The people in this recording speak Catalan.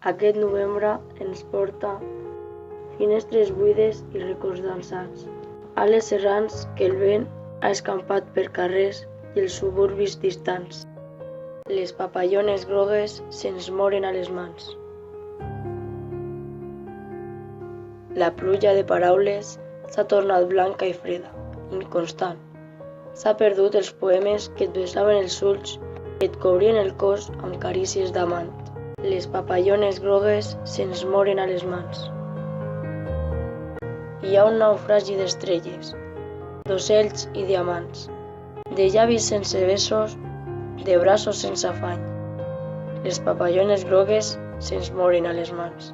Aquest novembre ens porta finestres buides i records dansats, ales errants que el vent ha escampat per carrers i els suburbis distants. Les papallones grogues se'ns moren a les mans. La pluja de paraules s'ha tornat blanca i freda, inconstant. S'ha perdut els poemes que et besaven els ulls, que et cobrien el cos amb carícies d'amant. Les papallones grogues se'ns moren a les mans. Hi ha un naufragi d'estrelles, d'ocells i diamants, de llavis sense besos, de braços sense afany. Les papallones grogues se'ns moren a les mans.